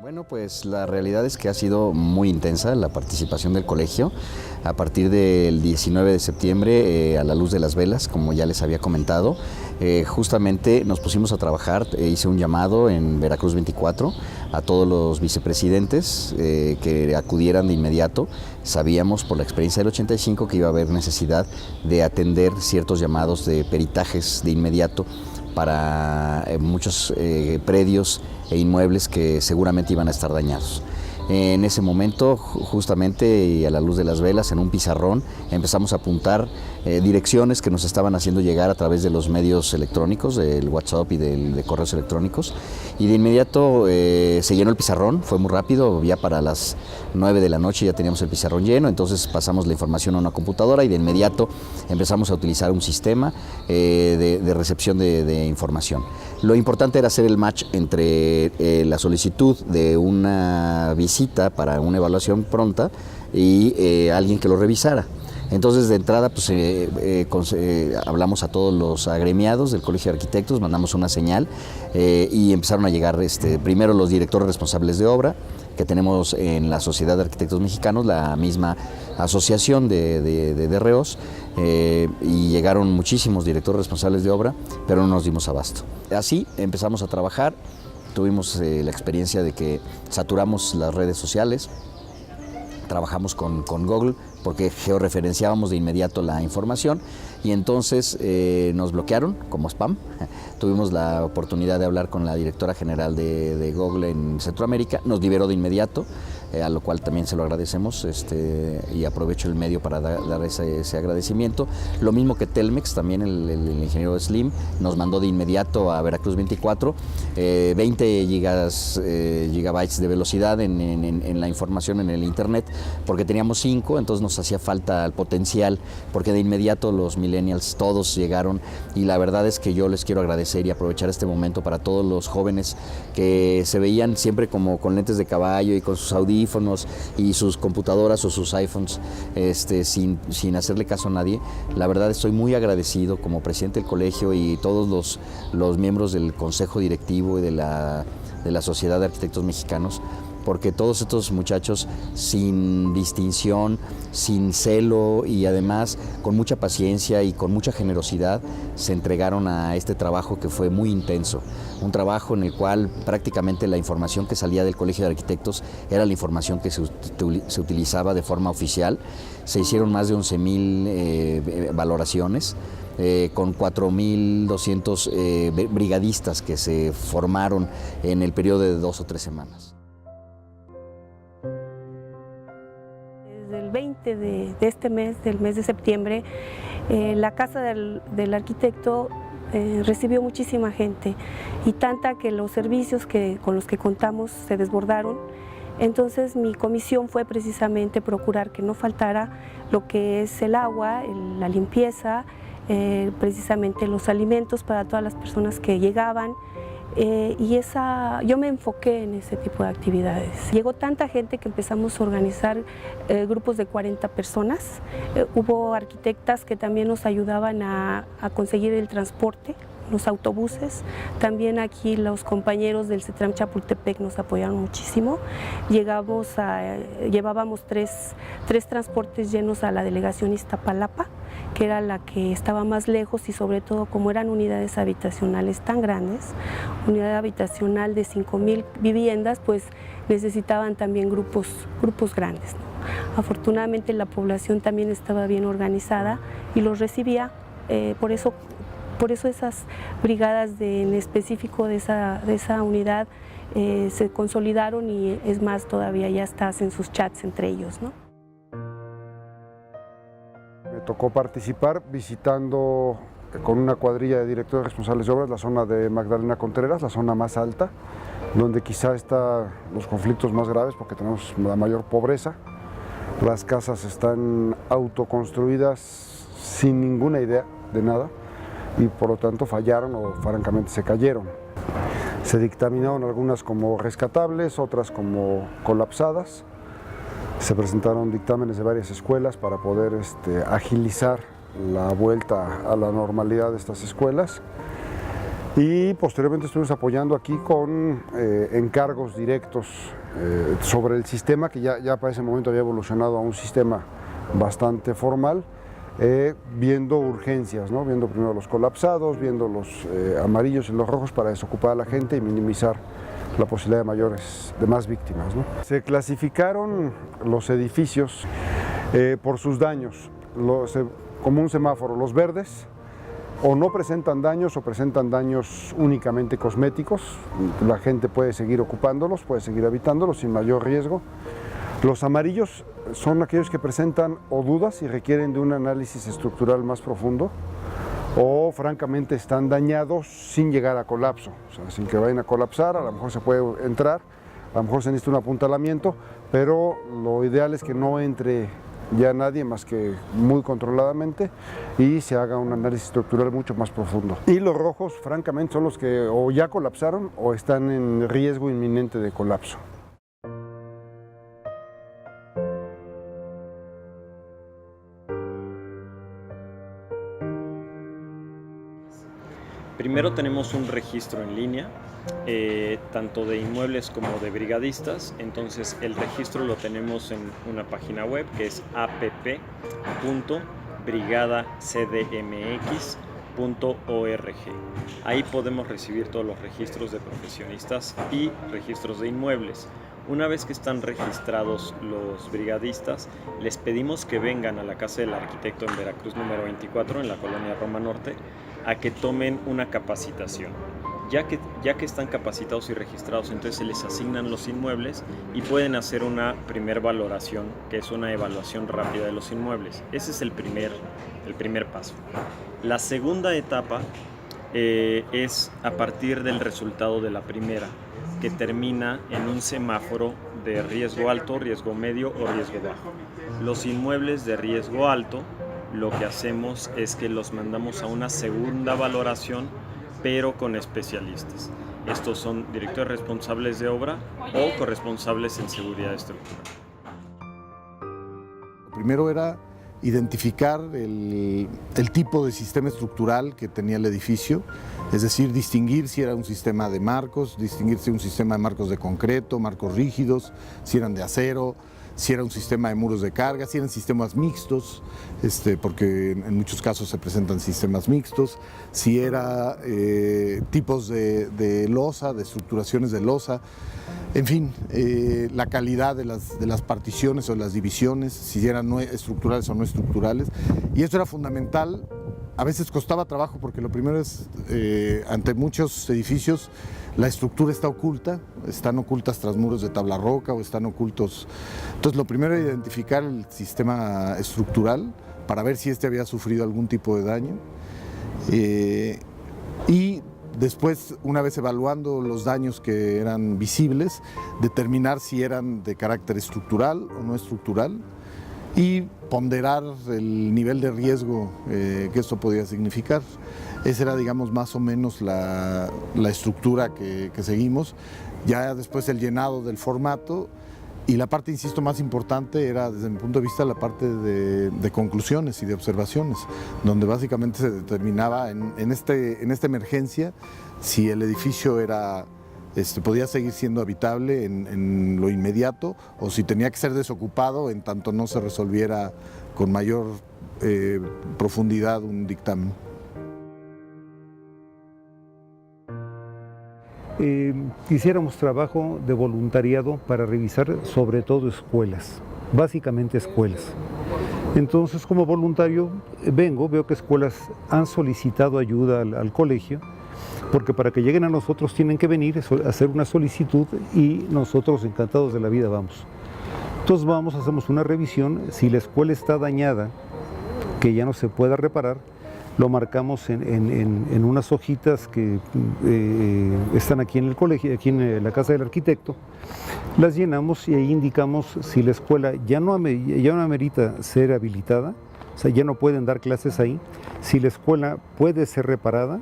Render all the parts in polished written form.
Bueno, pues la realidad es que ha sido muy intensa la participación del colegio. A partir del 19 de septiembre, a la luz de las velas, como ya les había comentado, justamente nos pusimos a trabajar. Hice un llamado en Veracruz 24 a todos los vicepresidentes que acudieran de inmediato. Sabíamos por la experiencia del 85 que iba a haber necesidad de atender ciertos llamados de peritajes de inmediato para muchos predios e inmuebles que seguramente iban a estar dañados. En ese momento, justamente y a la luz de las velas, en un pizarrón, empezamos a apuntar direcciones que nos estaban haciendo llegar a través de los medios electrónicos, del WhatsApp y de correos electrónicos. Y de inmediato se llenó el pizarrón, fue muy rápido, ya para las 9 de la noche ya teníamos el pizarrón lleno, entonces pasamos la información a una computadora y de inmediato empezamos a utilizar un sistema de recepción de información. Lo importante era hacer el match entre la solicitud de una visita para una evaluación pronta y alguien que lo revisara. Entonces, de entrada, pues, hablamos a todos los agremiados del Colegio de Arquitectos, mandamos una señal y empezaron a llegar primero los directores responsables de obra, que tenemos en la Sociedad de Arquitectos Mexicanos, la misma asociación de reos, y llegaron muchísimos directores responsables de obra, pero no nos dimos abasto. Así empezamos a trabajar, tuvimos la experiencia de que saturamos las redes sociales, trabajamos con Google porque georreferenciábamos de inmediato la información y entonces nos bloquearon como spam. Tuvimos la oportunidad de hablar con la directora general de Google en Centroamérica, nos liberó de inmediato, a lo cual también se lo agradecemos y aprovecho el medio para dar ese agradecimiento. Lo mismo que Telmex, también el ingeniero Slim nos mandó de inmediato a Veracruz 24 20 gigabytes de velocidad en la información en el internet, porque teníamos 5, entonces nos hacía falta el potencial, porque de inmediato los millennials todos llegaron y la verdad es que yo les quiero agradecer y aprovechar este momento para todos los jóvenes que se veían siempre como con lentes de caballo y con sus audífonos y sus computadoras o sus iPhones sin hacerle caso a nadie. La verdad estoy muy agradecido como presidente del colegio y todos los miembros del consejo directivo y de la Sociedad de Arquitectos Mexicanos, porque todos estos muchachos sin distinción, sin celo y además con mucha paciencia y con mucha generosidad se entregaron a este trabajo que fue muy intenso. Un trabajo en el cual prácticamente la información que salía del Colegio de Arquitectos era la información que se utilizaba de forma oficial. Se hicieron más de 11,000 valoraciones. Con 4,200 brigadistas que se formaron en el periodo de 2 o 3 semanas. Desde el 20 de este mes, del mes de septiembre, la casa del arquitecto recibió muchísima gente y tanta que los servicios con los que contamos se desbordaron. Entonces mi comisión fue precisamente procurar que no faltara lo que es el agua, la limpieza, precisamente los alimentos para todas las personas que llegaban. Yo me enfoqué en ese tipo de actividades. Llegó tanta gente que empezamos a organizar grupos de 40 personas. Hubo arquitectas que también nos ayudaban a conseguir el transporte, los autobuses. También aquí los compañeros del CETRAM Chapultepec nos apoyaron muchísimo. Llevábamos tres transportes llenos a la delegación Iztapalapa, que era la que estaba más lejos y sobre todo como eran unidades habitacionales tan grandes, unidad habitacional de 5,000 viviendas, pues necesitaban también grupos grandes, ¿no? Afortunadamente la población también estaba bien organizada y los recibía, por eso esas brigadas en específico de esa unidad se consolidaron y es más, todavía ya hacen sus chats entre ellos, ¿no? Me tocó participar visitando con una cuadrilla de directores responsables de obras la zona de Magdalena Contreras, la zona más alta, donde quizá están los conflictos más graves porque tenemos la mayor pobreza. Las casas están autoconstruidas sin ninguna idea de nada y por lo tanto fallaron o francamente se cayeron. Se dictaminaron algunas como rescatables, otras como colapsadas. Se presentaron dictámenes de varias escuelas para poder agilizar la vuelta a la normalidad de estas escuelas Y posteriormente estuvimos apoyando aquí con encargos directos sobre el sistema, que ya para ese momento había evolucionado a un sistema bastante formal, viendo urgencias, ¿no? Viendo primero los colapsados, viendo los amarillos y los rojos para desocupar a la gente y minimizar la posibilidad de más víctimas, ¿no? Se clasificaron los edificios por sus daños, como un semáforo. Los verdes o no presentan daños o presentan daños únicamente cosméticos, la gente puede seguir ocupándolos, puede seguir habitándolos sin mayor riesgo. Los amarillos son aquellos que presentan o dudas y requieren de un análisis estructural más profundo, o francamente están dañados sin llegar a colapso, o sea, sin que vayan a colapsar. A lo mejor se puede entrar, a lo mejor se necesita un apuntalamiento, pero lo ideal es que no entre ya nadie más que muy controladamente y se haga un análisis estructural mucho más profundo. Y los rojos, francamente, son los que o ya colapsaron o están en riesgo inminente de colapso. Primero tenemos un registro en línea, tanto de inmuebles como de brigadistas. Entonces el registro lo tenemos en una página web que es app.brigadacdmx.org. Ahí podemos recibir todos los registros de profesionistas y registros de inmuebles. Una vez que están registrados los brigadistas, les pedimos que vengan a la Casa del Arquitecto en Veracruz número 24, en la colonia Roma Norte, a que tomen una capacitación. Ya que están capacitados y registrados, entonces se les asignan los inmuebles y pueden hacer una primer valoración, que es una evaluación rápida de los inmuebles. Ese es el primer paso. La segunda etapa es a partir del resultado de la primera, que termina en un semáforo de riesgo alto, riesgo medio o riesgo bajo. Los inmuebles de riesgo alto, lo que hacemos es que los mandamos a una segunda valoración, pero con especialistas. Estos son directores responsables de obra o corresponsables en seguridad estructural. Lo primero era identificar el tipo de sistema estructural que tenía el edificio, es decir, distinguir si era un sistema de marcos, distinguir si era un sistema de marcos de concreto, marcos rígidos, si eran de acero, si era un sistema de muros de carga, si eran sistemas mixtos, porque en muchos casos se presentan sistemas mixtos, si era tipos de losa, de estructuraciones de losa, en fin, la calidad de las particiones o de las divisiones, si eran estructurales o no estructurales, y esto era fundamental. A veces costaba trabajo porque lo primero es, ante muchos edificios, la estructura está oculta, están ocultas tras muros de tabla roca o están ocultos. Entonces lo primero era identificar el sistema estructural para ver si había sufrido algún tipo de daño. Y después, una vez evaluando los daños que eran visibles, determinar si eran de carácter estructural o no estructural, y ponderar el nivel de riesgo que esto podía significar. Esa era, digamos, más o menos la estructura que seguimos. Ya después el llenado del formato, y la parte, insisto, más importante era, desde mi punto de vista, la parte de conclusiones y de observaciones, donde básicamente se determinaba en esta emergencia si el edificio podía seguir siendo habitable en lo inmediato, o si tenía que ser desocupado en tanto no se resolviera con mayor profundidad un dictamen. Hiciéramos trabajo de voluntariado para revisar sobre todo escuelas, básicamente escuelas. Entonces, como voluntario veo que escuelas han solicitado ayuda al colegio, porque para que lleguen a nosotros tienen que venir a hacer una solicitud y nosotros encantados de la vida vamos. Entonces vamos, hacemos una revisión, si la escuela está dañada, que ya no se pueda reparar, lo marcamos en unas hojitas que están aquí en el colegio, aquí en la Casa del Arquitecto, las llenamos y ahí indicamos si la escuela ya no amerita ser habilitada, o sea, ya no pueden dar clases ahí, si la escuela puede ser reparada,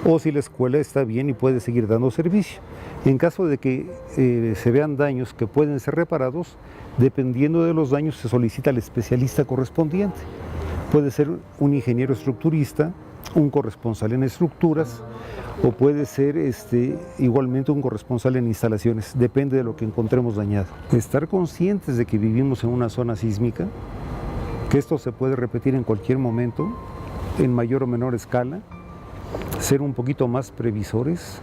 o si la escuela está bien y puede seguir dando servicio. En caso de que se vean daños que pueden ser reparados, dependiendo de los daños se solicita al especialista correspondiente. Puede ser un ingeniero estructurista, un corresponsal en estructuras o puede ser igualmente un corresponsal en instalaciones, depende de lo que encontremos dañado. Estar conscientes de que vivimos en una zona sísmica, que esto se puede repetir en cualquier momento, en mayor o menor escala, ser un poquito más previsores.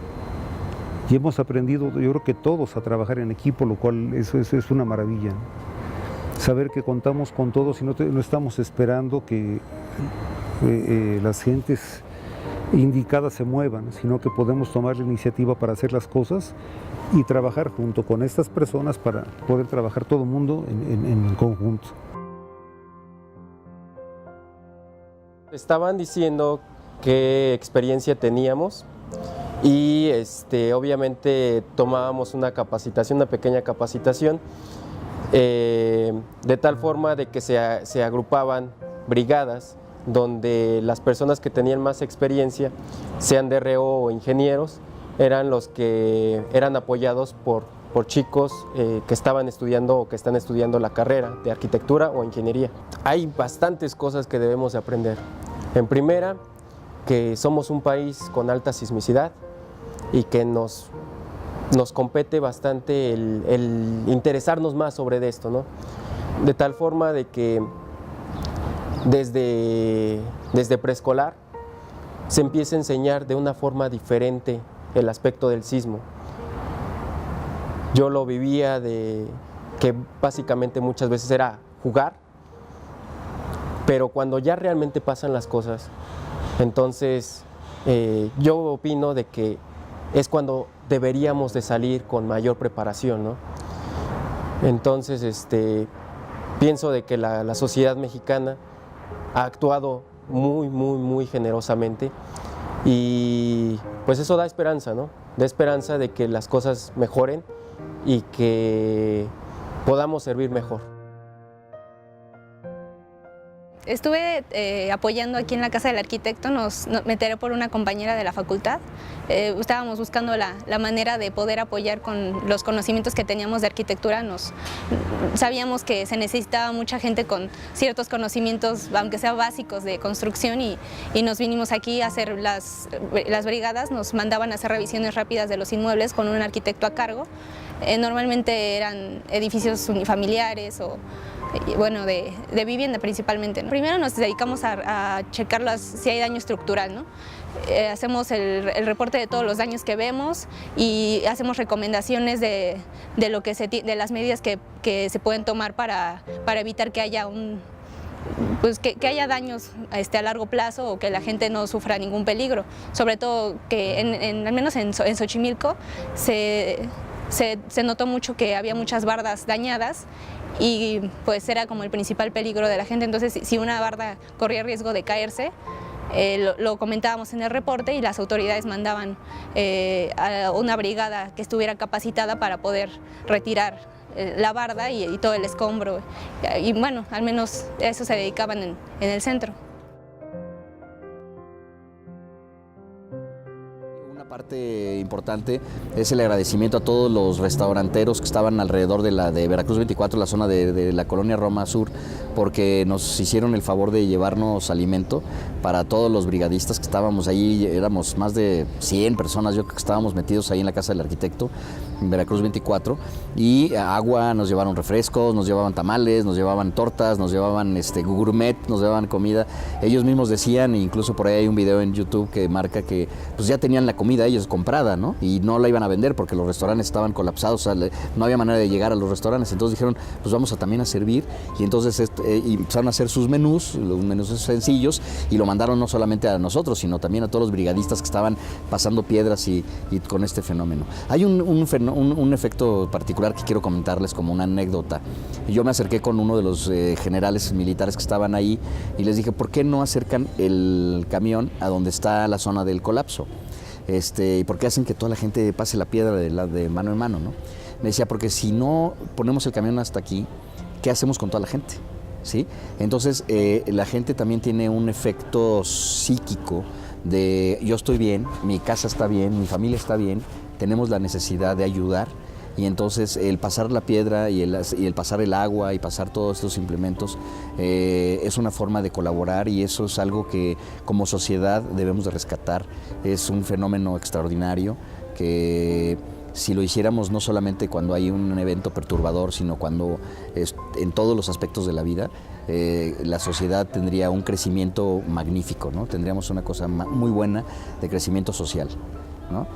Y hemos aprendido, yo creo que todos, a trabajar en equipo, lo cual eso es una maravilla, ¿no? Saber que contamos con todos y no estamos esperando que las gentes indicadas se muevan, sino que podemos tomar la iniciativa para hacer las cosas y trabajar junto con estas personas para poder trabajar todo el mundo en conjunto. Estaban diciendo qué experiencia teníamos y obviamente tomábamos una capacitación, una pequeña capacitación, de tal forma de que se agrupaban brigadas donde las personas que tenían más experiencia, sean DRO o ingenieros, eran los que eran apoyados por chicos que estaban estudiando o que están estudiando la carrera de arquitectura o ingeniería. Hay bastantes cosas que debemos de aprender. En primera, que somos un país con alta sismicidad y que nos compete bastante el interesarnos más sobre esto, ¿no? De tal forma de que desde preescolar se empieza a enseñar de una forma diferente el aspecto del sismo. Yo lo vivía de que básicamente muchas veces era jugar, pero cuando ya realmente pasan las cosas, entonces yo opino de que es cuando deberíamos de salir con mayor preparación, ¿no? Entonces pienso de que la sociedad mexicana ha actuado muy generosamente y pues eso da esperanza, ¿no? Da esperanza de que las cosas mejoren y que podamos servir mejor. Estuve apoyando aquí en la Casa del Arquitecto, me enteré por una compañera de la facultad. Estábamos buscando la manera de poder apoyar con los conocimientos que teníamos de arquitectura. Sabíamos que se necesitaba mucha gente con ciertos conocimientos, aunque sea básicos, de construcción y nos vinimos aquí a hacer las brigadas. Nos mandaban a hacer revisiones rápidas de los inmuebles con un arquitecto a cargo. Normalmente eran edificios unifamiliares o bueno, de vivienda principalmente, ¿no? Primero nos dedicamos a checar si hay daño estructural, ¿no? Hacemos el reporte de todos los daños que vemos y hacemos recomendaciones de las medidas que se pueden tomar para evitar que haya que haya daños a largo plazo o que la gente no sufra ningún peligro. Sobre todo que al menos en Xochimilco se notó mucho que había muchas bardas dañadas y pues era como el principal peligro de la gente. Entonces, si una barda corría riesgo de caerse, lo comentábamos en el reporte y las autoridades mandaban a una brigada que estuviera capacitada para poder retirar la barda y todo el escombro. Y bueno, al menos a eso se dedicaban en el centro. Parte importante es el agradecimiento a todos los restauranteros que estaban alrededor de Veracruz 24, la zona de la colonia Roma Sur, porque nos hicieron el favor de llevarnos alimento para todos los brigadistas que estábamos ahí. Éramos más de 100 personas, yo creo que estábamos metidos ahí en la Casa del Arquitecto, en Veracruz 24, y agua, nos llevaron refrescos, nos llevaban tamales, nos llevaban tortas, nos llevaban gourmet, nos llevaban comida. Ellos mismos decían, incluso por ahí hay un video en YouTube que marca que pues ya tenían la comida ellos comprada, ¿no? Y no la iban a vender porque los restaurantes estaban colapsados, o sea, no había manera de llegar a los restaurantes. Entonces dijeron, pues vamos también a servir, y entonces y empezaron a hacer sus menús, los menús sencillos, y lo mandaron no solamente a nosotros, sino también a todos los brigadistas que estaban pasando piedras y con este fenómeno. Hay un efecto particular que quiero comentarles como una anécdota. Yo me acerqué con uno de los generales militares que estaban ahí y les dije, ¿por qué no acercan el camión a donde está la zona del colapso? ¿Y por qué hacen que toda la gente pase la piedra de mano en mano, ¿no? Me decía, porque si no ponemos el camión hasta aquí, ¿qué hacemos con toda la gente? ¿Sí? Entonces, la gente también tiene un efecto psíquico de yo estoy bien, mi casa está bien, mi familia está bien, tenemos la necesidad de ayudar. y entonces el pasar la piedra y el pasar el agua y pasar todos estos implementos es una forma de colaborar, y eso es algo que como sociedad debemos de rescatar. Es un fenómeno extraordinario que si lo hiciéramos no solamente cuando hay un evento perturbador, sino cuando en todos los aspectos de la vida, la sociedad tendría un crecimiento magnífico, ¿no? Tendríamos una cosa muy buena de crecimiento social, ¿no?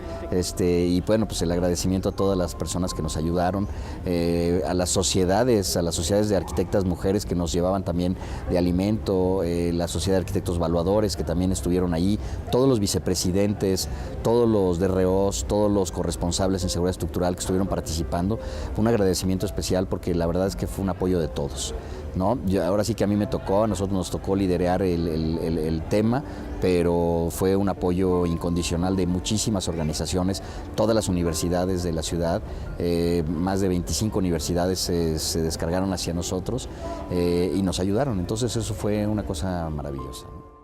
Y bueno, pues el agradecimiento a todas las personas que nos ayudaron, a las sociedades de arquitectas mujeres que nos llevaban también de alimento, la sociedad de arquitectos evaluadores que también estuvieron ahí, todos los vicepresidentes, todos los DROs, todos los corresponsables en seguridad estructural que estuvieron participando. Fue un agradecimiento especial porque la verdad es que fue un apoyo de todos, ¿no? Ahora sí que a nosotros nos tocó liderar el tema, pero fue un apoyo incondicional de muchísimas organizaciones, todas las universidades de la ciudad, más de 25 universidades se descargaron hacia nosotros y nos ayudaron. Entonces eso fue una cosa maravillosa, ¿no?